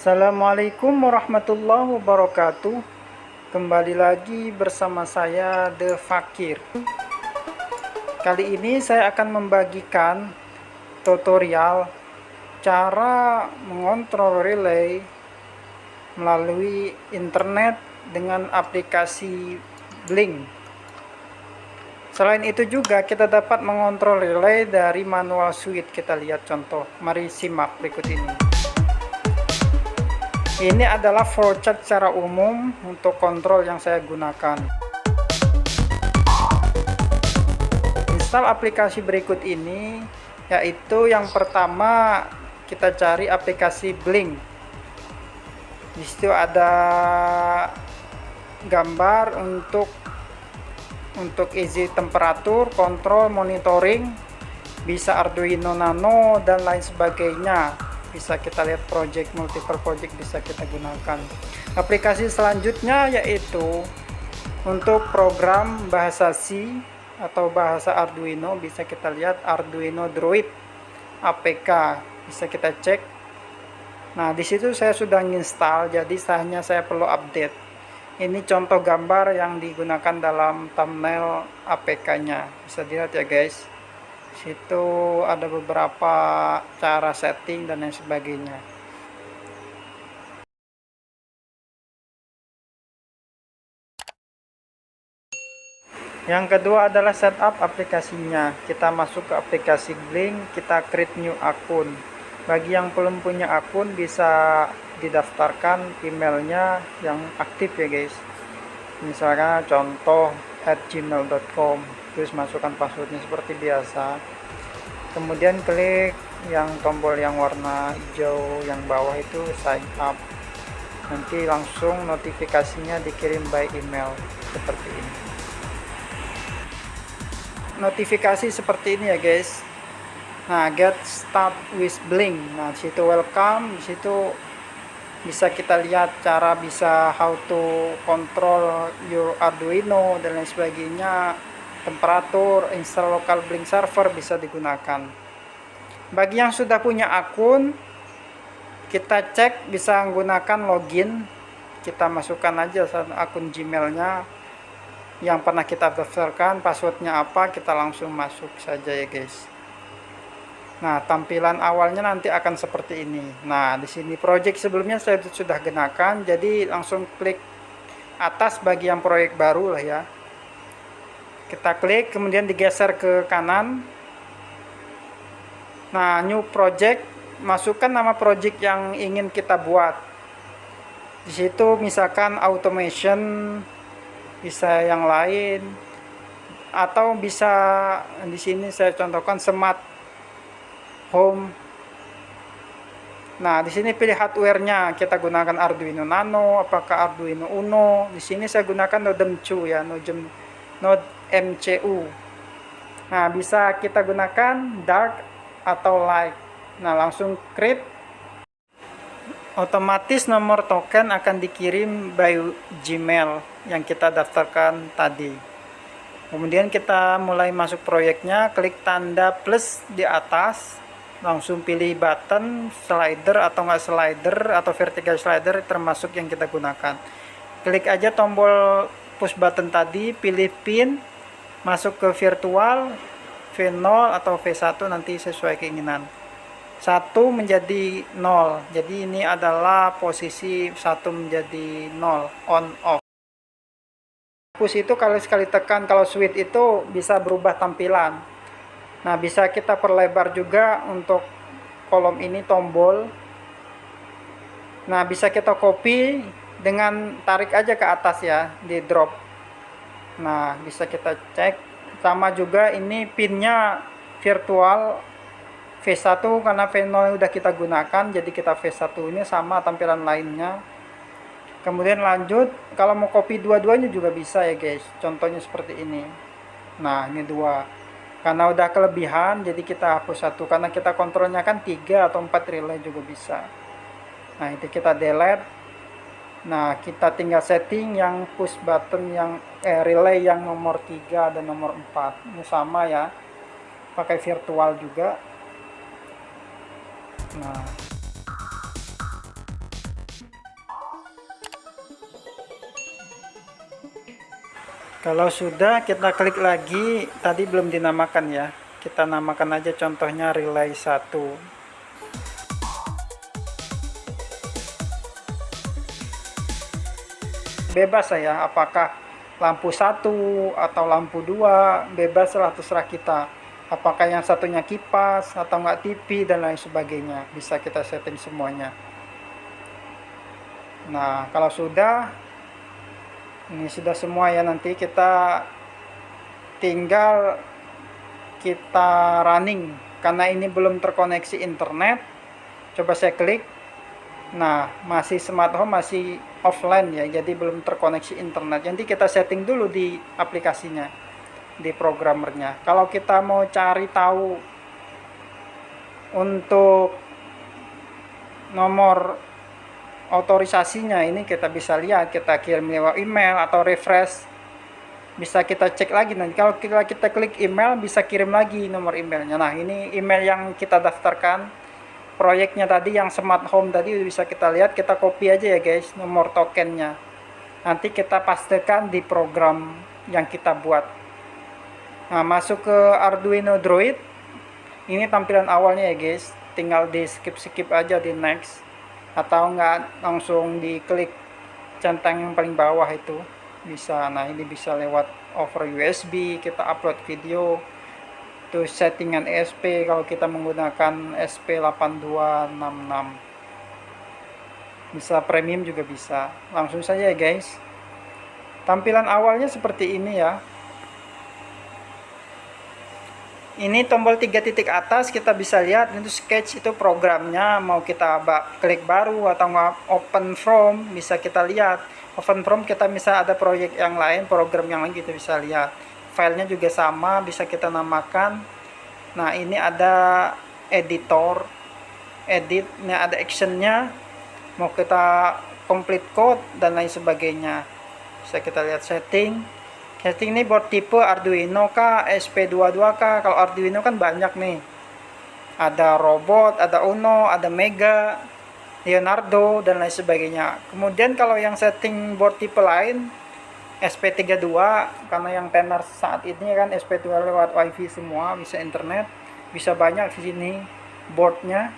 Assalamualaikum warahmatullahi wabarakatuh. Kembali lagi bersama saya The Fakir. Kali ini saya akan membagikan tutorial cara mengontrol relay melalui internet dengan aplikasi Blink. Selain itu juga kita dapat mengontrol relay dari manual switch. Kita lihat contoh. Mari simak berikut ini. Ini adalah flowchart secara umum untuk kontrol yang saya gunakan. Install aplikasi berikut ini, yaitu yang pertama kita cari aplikasi Blink. Di situ ada gambar untuk easy temperatur, kontrol, monitoring, bisa Arduino Nano dan lain sebagainya. Bisa kita lihat project, multiple project bisa kita gunakan. Aplikasi selanjutnya yaitu untuk program bahasa C atau bahasa Arduino, bisa kita lihat Arduino Droid APK, bisa kita cek. Nah, di situ saya sudah install, jadi hanya saya perlu update. Ini contoh gambar yang digunakan dalam thumbnail APK-nya, bisa dilihat ya guys. Situ ada beberapa cara setting dan lain sebagainya. Yang kedua adalah setup aplikasinya. Kita masuk ke aplikasi Blink, kita create new akun. Bagi yang belum punya akun bisa didaftarkan emailnya yang aktif ya guys. Misalnya contoh @gmail.com, terus masukkan passwordnya seperti biasa. Kemudian klik yang tombol yang warna hijau yang bawah itu sign up. Nanti langsung notifikasinya dikirim by email seperti ini. Notifikasi seperti ini ya guys. Nah, get start with Blink. Nah, situ welcome, di situ bisa kita lihat cara bisa how to control your Arduino dan lain sebagainya. Temperatur, install local Blink server bisa digunakan. Bagi yang sudah punya akun, kita cek bisa menggunakan login. Kita masukkan aja akun Gmailnya yang pernah kita daftarkan, passwordnya apa, kita langsung masuk saja ya guys. Nah, tampilan awalnya nanti akan seperti ini. Nah, di sini project sebelumnya saya sudah gunakan, jadi langsung klik atas bagi yang proyek baru lah ya. Kita klik, kemudian digeser ke kanan. Nah, new project, masukkan nama project yang ingin kita buat. Di situ misalkan automation, bisa yang lain, atau bisa di sini saya contohkan smart home. Nah, di sini pilih hardware-nya, kita gunakan Arduino Nano, apakah Arduino Uno. Di sini saya gunakan Node MCU ya, Node MCU. Nah, bisa kita gunakan dark atau light. Nah, langsung create. Otomatis nomor token akan dikirim by Gmail yang kita daftarkan tadi. Kemudian kita mulai masuk proyeknya, klik tanda plus di atas, langsung pilih button, slider atau enggak slider atau vertical slider termasuk yang kita gunakan. Klik aja tombol push button tadi, pilih pin, masuk ke virtual, V0 atau V1 nanti sesuai keinginan. 1 menjadi 0, jadi ini adalah posisi 1 menjadi 0, on off. Push itu kalau sekali tekan, kalau switch itu bisa berubah tampilan. Nah, bisa kita perlebar juga untuk kolom ini tombol. Nah, bisa kita copy dengan tarik aja ke atas ya, di drop. Nah, bisa kita cek. Sama juga ini pinnya virtual V1 karena V0 udah kita gunakan, jadi kita V1 ini sama tampilan lainnya. Kemudian lanjut, kalau mau copy dua-duanya juga bisa ya guys. Contohnya seperti ini. Nah, ini dua. Karena udah kelebihan, jadi kita hapus satu. Karena kita kontrolnya kan 3 atau 4 relay juga bisa. Nah, itu kita delete. Nah, kita tinggal setting yang push button yang relay yang nomor 3 dan nomor 4. Ini sama ya. Pakai virtual juga. Nah, Kalau sudah, kita klik lagi. Tadi belum dinamakan ya, kita namakan aja contohnya relay 1. Bebas saya apakah lampu 1 atau lampu 2, bebas lah, terserah kita. Apakah yang satunya kipas atau enggak TV dan lain sebagainya, bisa kita setting semuanya. Nah, kalau sudah, ini sudah semua ya, nanti kita tinggal kita running. Karena ini belum terkoneksi internet, coba saya klik. Nah, masih smart home, masih offline ya, jadi belum terkoneksi internet. Nanti kita setting dulu di aplikasinya, di programmernya. Kalau kita mau cari tahu untuk nomor otorisasinya, ini kita bisa lihat, kita kirim lewat email atau refresh, bisa kita cek lagi. Nanti kalau kita klik email, bisa kirim lagi nomor emailnya. Nah, ini email yang kita daftarkan proyeknya tadi, yang smart home tadi, bisa kita lihat. Kita copy aja ya guys nomor tokennya, nanti kita pastekan di program yang kita buat. Nah, masuk ke Arduino Droid. Ini tampilan awalnya ya guys, tinggal di skip aja, di next, atau enggak langsung diklik centang yang paling bawah itu bisa. Nah, ini bisa lewat over USB, kita upload video. Itu settingan ESP kalau kita menggunakan SP8266, bisa premium juga bisa. Langsung saja ya guys, tampilan awalnya seperti ini ya. Ini tombol 3 titik atas, kita bisa lihat itu sketch, itu programnya. Mau kita klik baru atau open from, bisa kita lihat. Open from, kita bisa ada proyek yang lain, program yang lain, kita bisa lihat. Filenya juga sama, bisa kita namakan. Nah, ini ada editor, edit, ini ada actionnya. Mau kita complete code dan lain sebagainya, bisa kita lihat setting. Setting ini buat tipe Arduino kah, SP22 kah. Kalau Arduino kan banyak nih, ada robot, ada Uno, ada Mega, Leonardo dan lain sebagainya. Kemudian kalau yang setting board tipe lain, SP32, karena yang tenar saat ini kan SP2 lewat WiFi semua, bisa internet, bisa banyak di sini boardnya.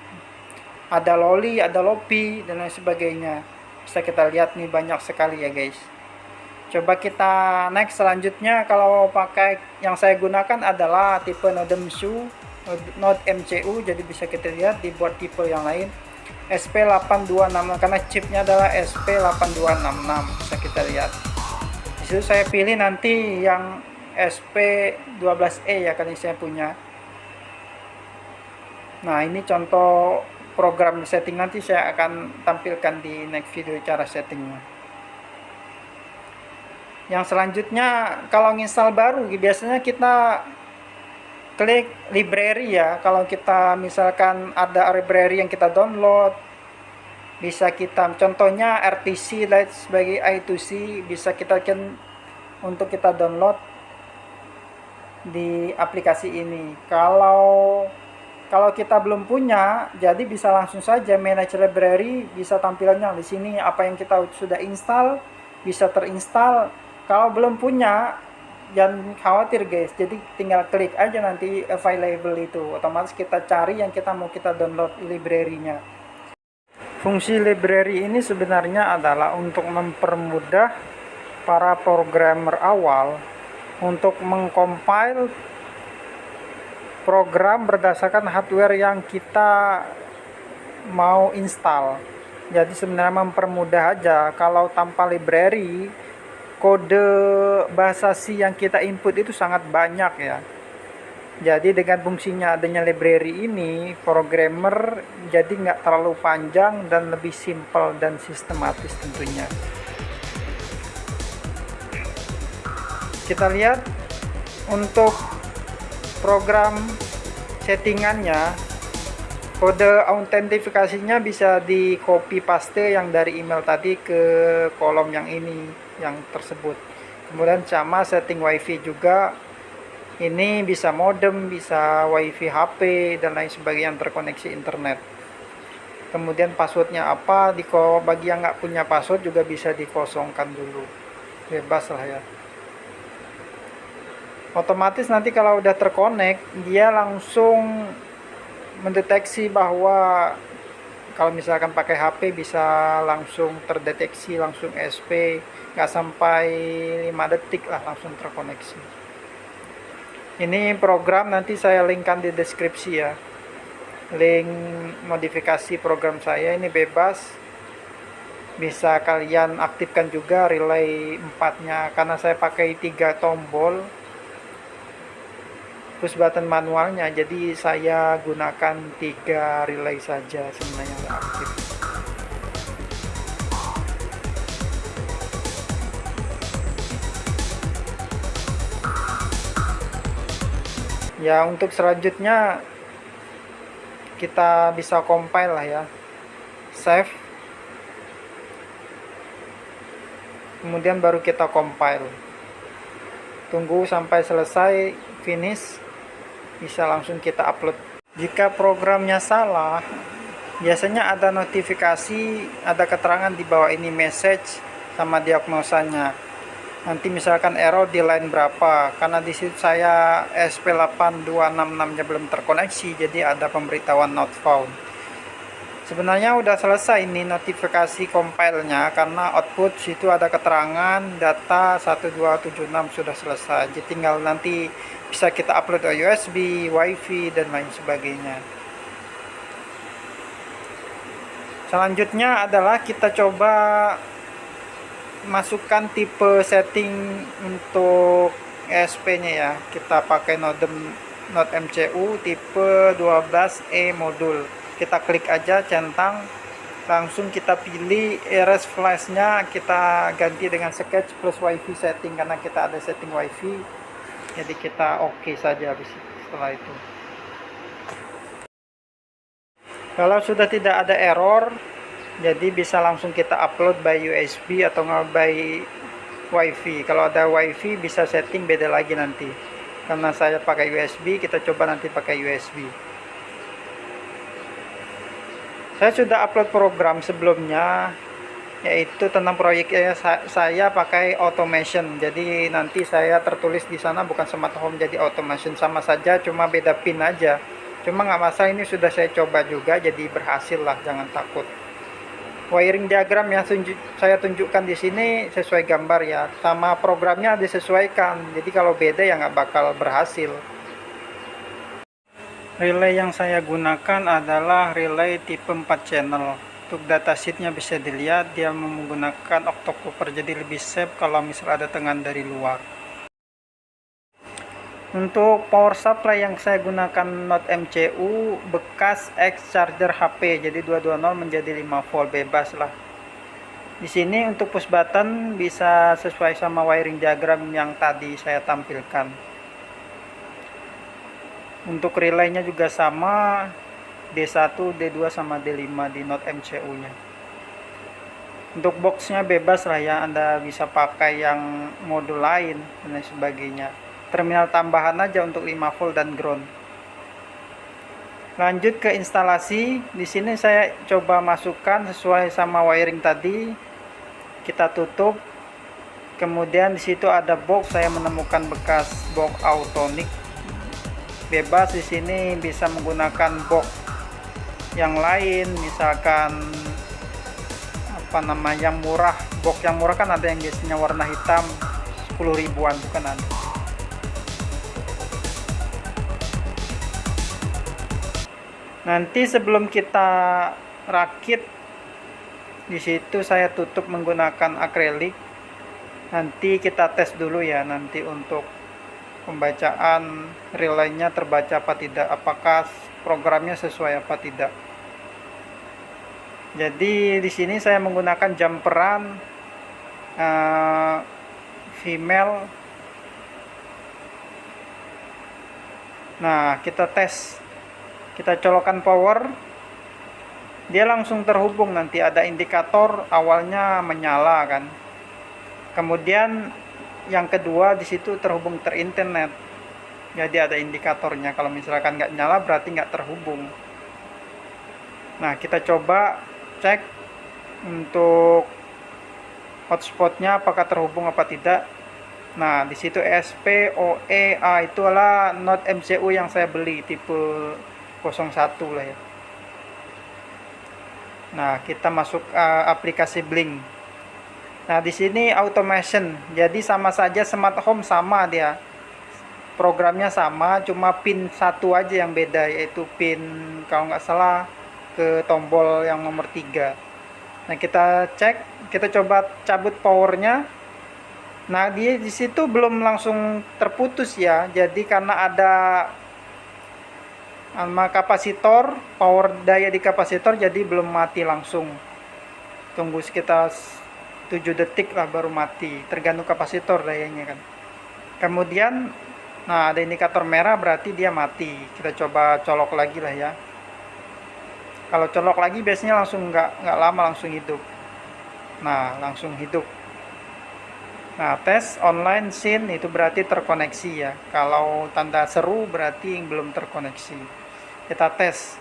Ada Loli, ada Lopi dan lain sebagainya. Bisa kita lihat nih, banyak sekali ya guys. Coba kita next selanjutnya. Kalau pakai yang saya gunakan adalah tipe Node MCU, jadi bisa kita lihat di board tipe yang lain SP8266, karena chipnya adalah SP8266, bisa kita lihat. Disitu saya pilih nanti yang SP12E ya, karena saya punya. Nah, ini contoh program setting, nanti saya akan tampilkan di next video cara settingnya. Yang selanjutnya, kalau nginstal baru, biasanya kita klik library ya. Kalau kita misalkan ada library yang kita download, bisa kita, contohnya RTC dan sebagai I2C, bisa kita untuk kita download di aplikasi ini. Kalau kita belum punya, jadi bisa langsung saja manage library, bisa tampilannya di sini apa yang kita sudah install bisa terinstall. Kalau belum punya, jangan khawatir guys, jadi tinggal klik aja nanti available itu, otomatis kita cari yang kita mau kita download library-nya. Fungsi library ini sebenarnya adalah untuk mempermudah para programmer awal untuk mengcompile program berdasarkan hardware yang kita mau install. Jadi sebenarnya mempermudah aja. Kalau tanpa library, kode bahasa C yang kita input itu sangat banyak ya. Jadi dengan fungsinya adanya library ini, programmer jadi nggak terlalu panjang dan lebih simple dan sistematis tentunya. Kita lihat untuk program settingannya, kode autentifikasinya bisa di copy paste yang dari email tadi ke kolom yang ini, yang tersebut. Kemudian sama setting wifi juga, ini bisa modem, bisa wifi HP dan lain sebagainya yang terkoneksi internet. Kemudian passwordnya apa, bagi yang nggak punya password juga bisa dikosongkan dulu, bebas lah ya. Otomatis nanti kalau udah terkonek, dia langsung mendeteksi bahwa kalau misalkan pakai HP bisa langsung terdeteksi, langsung SP, nggak sampai 5 detik lah langsung terkoneksi. Ini program nanti saya linkkan di deskripsi ya. Link modifikasi program saya ini bebas. Bisa kalian aktifkan juga relay 4-nya karena saya pakai 3 tombol push button manualnya, jadi saya gunakan 3 relay saja sebenarnya yang aktif. Ya, untuk selanjutnya kita bisa compile lah ya, save, kemudian baru kita compile, tunggu sampai selesai, finish, bisa langsung kita upload. Jika programnya salah, biasanya ada notifikasi, ada keterangan di bawah ini, message sama diagnosanya. Nanti misalkan error di line berapa, karena di situ saya SP8266-nya belum terkoneksi, jadi ada pemberitahuan not found. Sebenarnya udah selesai ini notifikasi compile-nya, karena output situ ada keterangan data 1276 sudah selesai. Jadi tinggal nanti bisa kita upload ke USB, WiFi, dan lain sebagainya. Selanjutnya adalah kita coba masukkan tipe setting untuk ESP-nya ya. Kita pakai Node MCU tipe 12E modul. Kita klik aja, centang, langsung kita pilih erase flash-nya, kita ganti dengan sketch plus WiFi setting karena kita ada setting WiFi. Jadi kita oke saja setelah itu. Kalau sudah tidak ada error, jadi bisa langsung kita upload by USB atau nggak by WiFi. Kalau ada WiFi bisa setting beda lagi nanti. Karena saya pakai USB, kita coba nanti pakai USB. Saya sudah upload program sebelumnya, yaitu tentang proyeknya saya pakai automation. Jadi nanti saya tertulis di sana bukan smart home jadi automation, sama saja cuma beda pin aja. Cuma nggak masalah, ini sudah saya coba juga jadi berhasil lah, jangan takut. Wiring diagram yang saya tunjukkan di sini sesuai gambar ya, sama programnya disesuaikan. Jadi kalau beda ya nggak bakal berhasil. Relay yang saya gunakan adalah relay tipe 4 channel. Untuk datasheetnya bisa dilihat dia menggunakan octocopper, jadi lebih safe kalau misal ada tegangan dari luar. Untuk power supply yang saya gunakan Node MCU bekas X charger HP, jadi 220 menjadi 5 volt, bebas lah. Di sini untuk push button bisa sesuai sama wiring diagram yang tadi saya tampilkan. Untuk relaynya juga sama, D1, D2 sama D5 di Node MCU-nya. Untuk boxnya bebas lah ya, Anda bisa pakai yang modul lain dan sebagainya. Terminal tambahan aja untuk 5 volt dan ground. Lanjut ke instalasi. Di sini saya coba masukkan sesuai sama wiring tadi. Kita tutup. Kemudian di situ ada box, saya menemukan bekas box Autonix. Bebas di sini bisa menggunakan box yang lain, misalkan apa namanya, yang murah. Box yang murah kan ada yang biasanya warna hitam 10 ribuan, bukan ada. Nanti sebelum kita rakit, di situ saya tutup menggunakan akrilik. Nanti kita tes dulu ya, nanti untuk pembacaan relaynya terbaca apa tidak, apakah programnya sesuai apa tidak. Jadi di sini saya menggunakan jumperan female. Nah, kita tes. Kita colokkan power, dia langsung terhubung. Nanti ada indikator awalnya menyala kan. Kemudian yang kedua di situ terhubung terinternet. Jadi ada indikatornya. Kalau misalkan nggak nyala berarti nggak terhubung. Nah, kita coba cek untuk hotspotnya apakah terhubung apa tidak. Nah, di situ SPOEA itulah not MCU yang saya beli tipe 01 lah ya. Nah, kita masuk aplikasi Blink. Nah, di sini automation. Jadi sama saja smart home, sama dia. Programnya sama, cuma pin satu aja yang beda, yaitu pin kalau nggak salah ke tombol yang nomor 3. Nah, kita cek, kita coba cabut powernya. Nah, dia di situ belum langsung terputus ya. Jadi karena ada kapasitor, power daya di kapasitor, jadi belum mati langsung. Tunggu sekitar 7 detik lah baru mati, tergantung kapasitor dayanya kan. Kemudian nah, ada indikator merah berarti dia mati. Kita coba colok lagi lah ya. Kalau colok lagi biasanya langsung nggak lama langsung hidup. Nah, langsung hidup. Nah, tes online scene itu berarti terkoneksi ya. Kalau tanda seru berarti belum terkoneksi. Kita tes.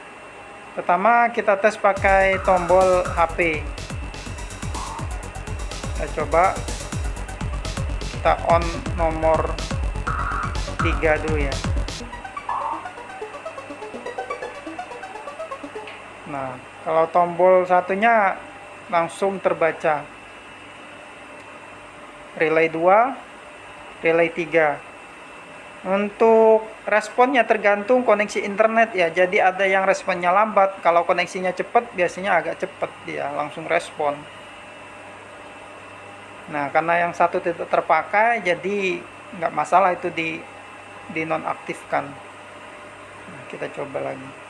Pertama kita tes pakai tombol HP. Kita coba. Kita on nomor 3 dulu ya. Nah, kalau tombol satunya langsung terbaca. Relay 2, relay 3. Untuk responnya tergantung koneksi internet ya. Jadi ada yang responnya lambat. Kalau koneksinya cepat biasanya agak cepat dia langsung respon. Nah, karena yang satu tidak terpakai jadi nggak masalah itu di nonaktifkan. Nah, kita coba lagi.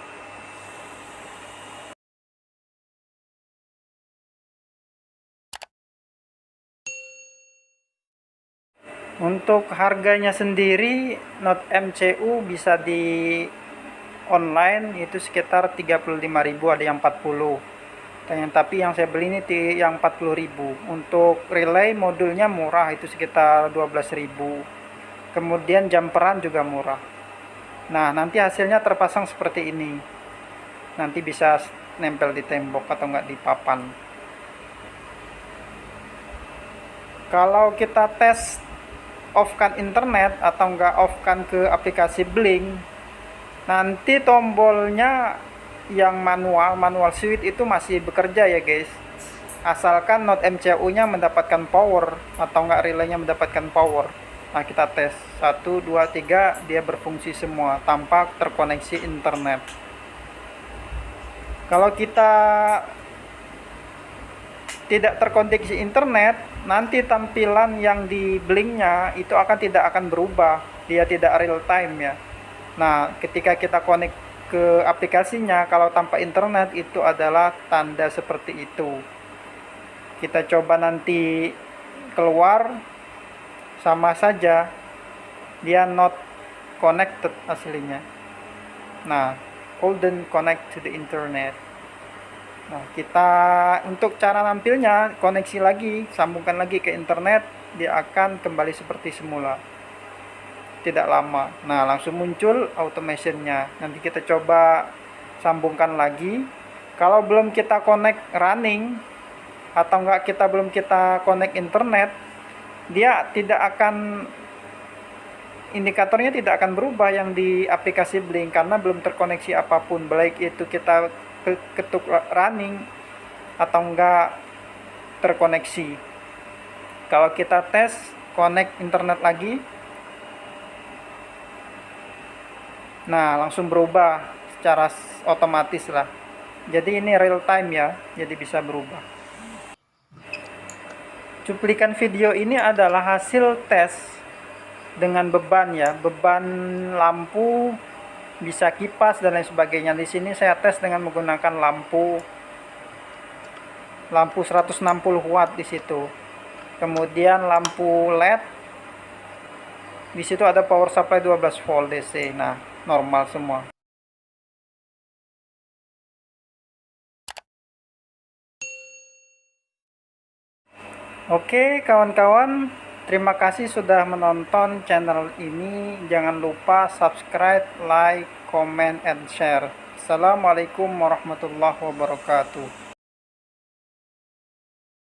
Untuk harganya sendiri Note MCU bisa di online itu sekitar 35.000, ada yang 40. Tapi yang saya beli ini yang 40.000. Untuk relay modulnya murah itu sekitar 12.000. Kemudian jumperan juga murah. Nah, nanti hasilnya terpasang seperti ini. Nanti bisa nempel di tembok atau enggak di papan. Kalau kita tes off-kan internet atau enggak off-kan ke aplikasi Blink, nanti tombolnya yang manual switch itu masih bekerja ya guys, asalkan Note MCU nya mendapatkan power atau enggak relaynya mendapatkan power. Nah, kita tes 1, 2, 3 dia berfungsi semua tanpa terkoneksi internet. Kalau kita tidak terkoneksi internet, nanti tampilan yang di Blinknya itu tidak akan berubah, dia tidak real time ya. Nah, ketika kita connect ke aplikasinya, kalau tanpa internet itu adalah tanda seperti itu. Kita coba nanti keluar, sama saja dia not connected aslinya. Nah, couldn't connect to the internet. Nah, kita untuk cara nampilnya koneksi lagi, sambungkan lagi ke internet, dia akan kembali seperti semula. Tidak lama. Nah, langsung muncul automationnya. Nanti kita coba sambungkan lagi. Kalau belum kita connect running atau enggak belum kita connect internet, dia tidak akan, indikatornya tidak akan berubah yang di aplikasi Blink karena belum terkoneksi apapun, baik itu kita ketuk running atau enggak terkoneksi. Kalau kita tes connect internet lagi, nah langsung berubah secara otomatis lah. Jadi ini real time ya, jadi bisa berubah. Cuplikan video ini adalah hasil tes dengan beban ya, beban lampu, bisa kipas dan lain sebagainya. Di sini saya tes dengan menggunakan lampu 160 watt di situ. Kemudian lampu LED. Di situ ada power supply 12 volt DC. Nah, normal semua. Oke, kawan-kawan, terima kasih sudah menonton channel ini. Jangan lupa subscribe, like, comment, and share. Assalamualaikum warahmatullahi wabarakatuh.